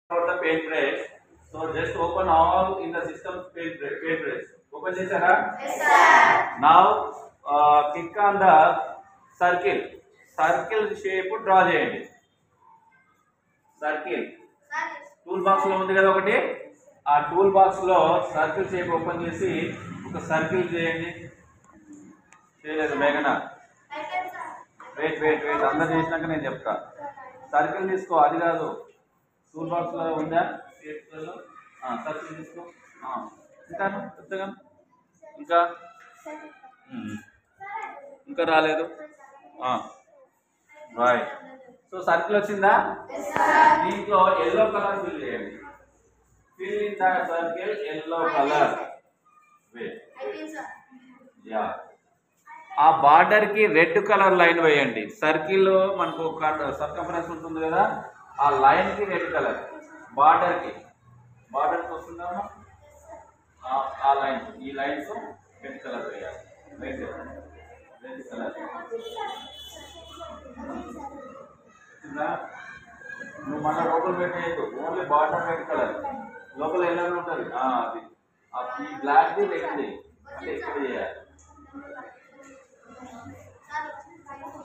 about the paint brush. So just open all in the system paint brush. Open chesara? Yes sir. Now click on the circle. Circle shape draw cheyandi. Circle. Tool box లో ఉంది కదా ఒకటి, ఆ tool box లో circle shape open చేసి ఒక circle చేయండి. చేయలేదు మేఘన? వెయిట్ వెయిట్ వెయిట్, అందరు చేసినాక నేను చెప్తా. సర్కిల్ తీసుకో, అది కాదు, టూల్ బాక్స్ లో ఉందా సర్కిల్ తీసుకో. ఇంకా కొత్తగా ఇంకా ఇంకా రాలేదు. రైట్. సో సర్కిల్ వచ్చిందా? దీంట్లో ఎల్లో కలర్ ఫిల్ చేయండి. Fill in the circle yellow colour. Yeah, ఆ బార్డర్ కి రెడ్ కలర్ లైన్ వేయండి. సర్కిల్ మనకు సర్కంఫరెన్స్ ఉంటుంది కదా, ఆ లైన్ కి రెడ్ కలర్. బార్డర్ కి వస్తుందా? ఆ లైన్, ఈ లైన్స్ రెడ్ కలర్ వేయాలి. Red colour. నువ్వు మళ్ళీ లోపల పెట్టేయద్దు, ఓన్లీ బాటమ్ రెడ్ కలర్, లోపల ఎలా ఉంటుంది అది. ఈ బ్లాక్ ది రెడ్ ది అంటే ఇక్కడ చేయాలి.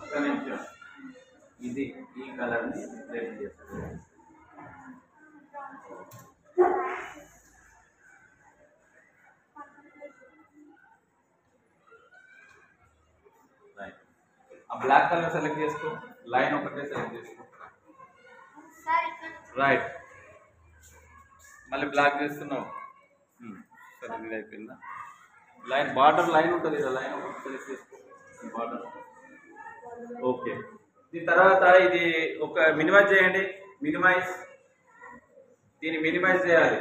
ఒక నిమిషం, ఇది ఈ కలర్ ని రెడ్ చేస్తుంది. ఆ బ్లాక్ కలర్ సెలెక్ట్ చేసుకో, లైన్ ఒకటే సెలెక్ట్ చేసుకో. రైట్, మళ్ళీ బ్లాక్ చేస్తున్నావు. సరే, ఇది అయిపోయిందా? లైన్, బార్డర్ లైన్ ఉంటుంది కదా, లైన్ ఒకటి సెలెక్ట్ చేసుకో, బార్డర్. ఓకే, దీని తర్వాత ఇది ఒక మినిమైజ్ చేయండి. మినిమైజ్, దీన్ని మినిమైజ్ చేయాలి.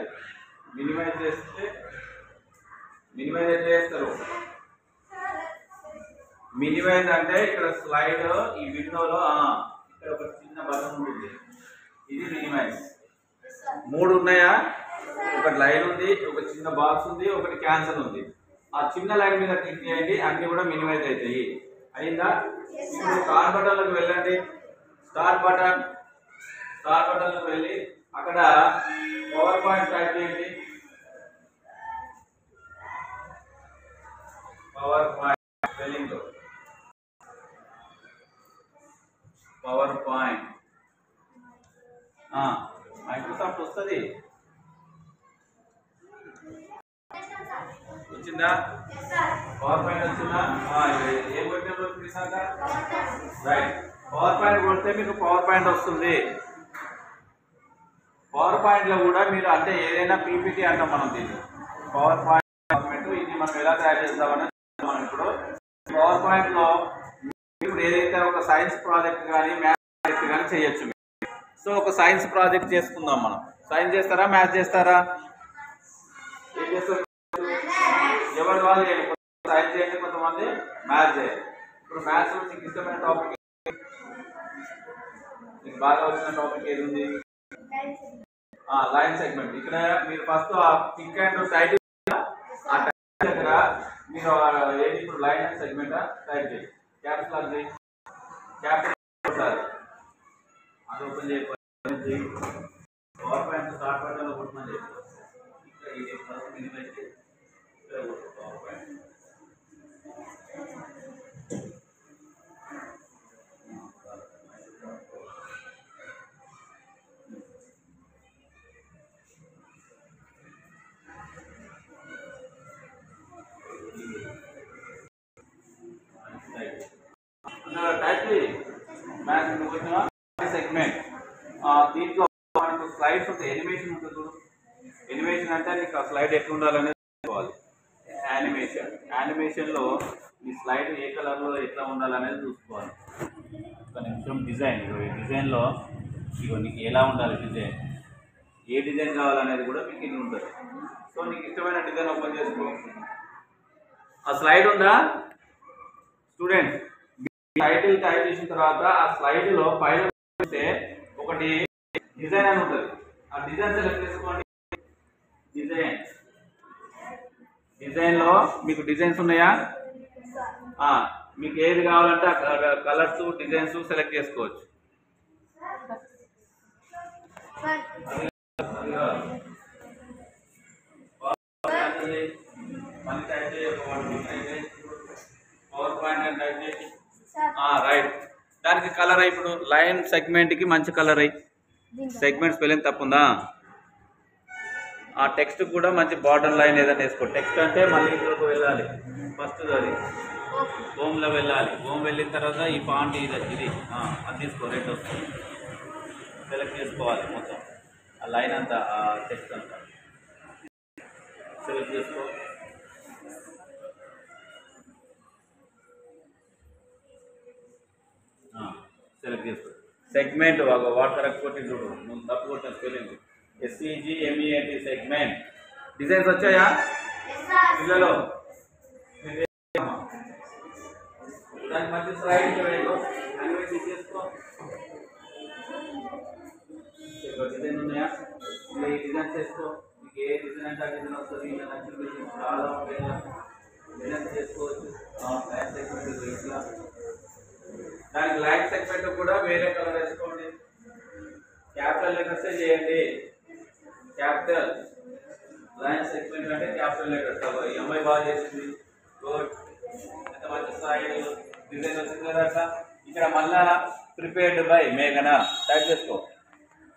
మినిమైజ్ చేస్తే మినిమైజ్ ఎట్లా చేస్తారు? మినిమైజ్ అంటే ఇక్కడ స్లైడ్, ఈ విండోలో ఇక్కడ ఒక చిన్న బటన్ ఉంటుంది, ఇది మినిమైజ్. 3 ఉన్నాయా? ఒకటి లైన్ ఉంది, ఒక చిన్న బాక్స్ ఉంది, ఒకటి క్యాన్సల్ ఉంది. ఆ చిన్న లైన్ మీద క్లిక్ చేయండి, అన్ని కూడా మినిమైజ్ అవుతాయి. అయిందా? ఇప్పుడు స్టార్ బటన్లోకి వెళ్ళండి. స్టార్ బటన్లోకి వెళ్ళి అక్కడ పవర్ పాయింట్ టైప్ చేయండి. పవర్ పాయింట్ స్పెల్లింగ్ లో పవర్ పాయింట్ మైక్రోసాఫ్ట్ వస్తుంది. వచ్చిందా? పవర్ పాయింట్ వచ్చిందా? ఏం కొట్టినా రైట్. పవర్ పాయింట్ కొడితే మీకు పవర్ పాయింట్ వస్తుంది. పవర్ పాయింట్ లో కూడా మీరు అంటే ఏదైనా పీపీటీ అంటాం మనం దీన్ని. పవర్ పాయింట్ ఇది మనం ఎలా తయారు చేస్తామని మనం ఇప్పుడు పవర్ పాయింట్ లో ఇప్పుడు ఏదైతే ఒక సైన్స్ ప్రాజెక్ట్ కానీ మ్యాథ్స్ ప్రాజెక్ట్ కానీ చేయొచ్చు. సో ఒక సైన్స్ ప్రాజెక్ట్ చేసుకుందాం మనం. సైన్స్ చేస్తారా, మ్యాథ్స్ చేస్తారా? ఏం చేస్తారు? ఎవరి వాళ్ళు చేయండి. సైన్స్ చేయండి, కొంతమంది మ్యాథ్స్ చేయండి. ఇప్పుడు మ్యాథ్స్ మీకు ఇష్టమైన టాపిక్, మీకు బాగా వచ్చిన టాపిక్ ఏది ఉంది? Line segment. ఇక్కడ మీరు ఫస్ట్ ఆ పిక్ అండ్ టైటిల్, ఆ టైటిల్ దగ్గర మీరు ఏది ఇప్పుడు లైన్ అండ్ సెగ్మెంట్ టైప్ చేయండి. క్యాపిటల్ అది క్యాపిటల్ అది ఓపెన్ చేయకపోతే పవర్ పాయింట్ స్టార్ట్ బటన్లో కొట్టమని చెప్పి ఇక్కడ ఇది ఫస్ట్ మినిమైజ్ చేసి ఇక్కడ పవర్ పాయింట్. సెగ్మెంట్ దీంట్లో మనకు స్లైడ్స్ ఉంటాయి, ఎనిమేషన్ ఉంటుంది చూడు. ఎనిమేషన్ అంటే నీకు ఆ స్లైడ్ ఎట్లా ఉండాలనేది చూసుకోవాలి. యానిమేషన్లో ఈ స్లైడ్ ఏ కలర్లో ఎట్లా ఉండాలనేది చూసుకోవాలి. ఒక నిమిషం. డిజైన్లో ఇగో నీకు ఎలా ఉండాలి డిజైన్, ఏ డిజైన్ కావాలనేది కూడా మీకు ఇది ఉంటుంది. సో నీకు ఇష్టమైన డిజైన్ ఓపెన్ చేసుకో. ఆ స్లైడ్ ఉందా స్టూడెంట్స్? టైటిల్ టైప్ చేసిన తర్వాత ఆ స్లైడ్ లో పైన ఒకటి డిజైన్ అని ఉంటుంది. ఆ డిజైన్ సెలెక్ట్ చేసుకోండి. డిజైన్ లో మీకు డిజైన్స్ ఉన్నాయా? మీకు ఏది కావాలంటే కలర్స్, డిజైన్స్ సెలెక్ట్ చేసుకోవచ్చు. లైన్ సెగ్మెంట్ కి మంచి కలర్ అయ్యి సెగ్మెంట్ స్పెల్లింగ్ తప్పుందా ఆ టెక్స్ట్ కూడా మంచి బార్డర్ లైన్ ఏదైనా వేసుకో టెక్స్ట్ అంటే మళ్ళీ ఇంట్లోకి వెళ్ళాలి ఫస్ట్ అది హోమ్లో వెళ్ళాలి హోమ్ వెళ్ళిన తర్వాత ఈ ఫాంట్ ఇది అది తీసుకో రెడ్ వస్తుంది సెలెక్ట్ చేసుకోవాలి మొత్తం ఆ లైన్ అంతా ఆ టెక్స్ట్ అంతా సెలెక్ట్ చేసుకో సెలెక్ట్ చేసుకో సెగ్మెంట్ వాడు కరెక్ట్ కొట్టి చూడు నువ్వు తప్పు కొట్టిన స్పెల్లింగ్ SEGMENT సెగ్మెంట్ డిజైన్స్ వచ్చాయా పిల్లలు దానికి మంచి స్లైడ్ చేసుకో డిజైన్ ఉన్నాయా ఇలా ఈ డిజైన్ చేసుకో మీకు ఏ డిజైన్ అంటే ఆ డిజైన్ వస్తుంది ఇలా నచ్చిన డిజైన్ చాలా ఉంటాయి డిజైన్ చేసుకోవచ్చు లైన్ సెగ్మెంట్ ఇట్లా దానికి లైన్ సెగ్మెంట్ కూడా వేరే కలర్ వేసుకోండి క్యాపిటల్ లెటర్స్ చేయండి క్యాపిటల్ లైన్ సెగ్మెంట్ అంటే క్యాపిటల్ లెటర్స్ ఈ అమ్మాయి బాగా చేసింది గుడ్ ఎంత మంచి సైడ్ డిజైన్ వచ్చింది కదా అట్లా ఇక్కడ మళ్ళా ప్రిపేర్డ్ బై మేఘన టైప్ చేసుకో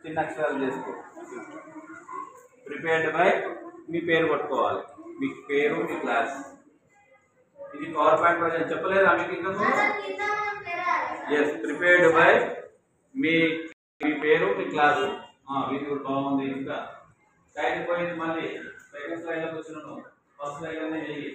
చిన్న అక్షరాలు చేసుకో ప్రిపేర్డ్ బై మీ పేరు పట్టుకోవాలి మీ పేరు మీ క్లాస్ ఇది పవర్ పాయింట్ ప్రజెంట్ చెప్పలేదా మీకు ఇంకా ఎస్ ప్రిపేర్డ్ బై మీ పేరు మీ క్లాసు ఇది కూడా బాగుంది ఇంకా టైం పోయింది మళ్ళీ సెకండ్ స్లైడ్లోకి వచ్చినాను ఫస్ట్ స్లైడ్లోనే చెయ్యి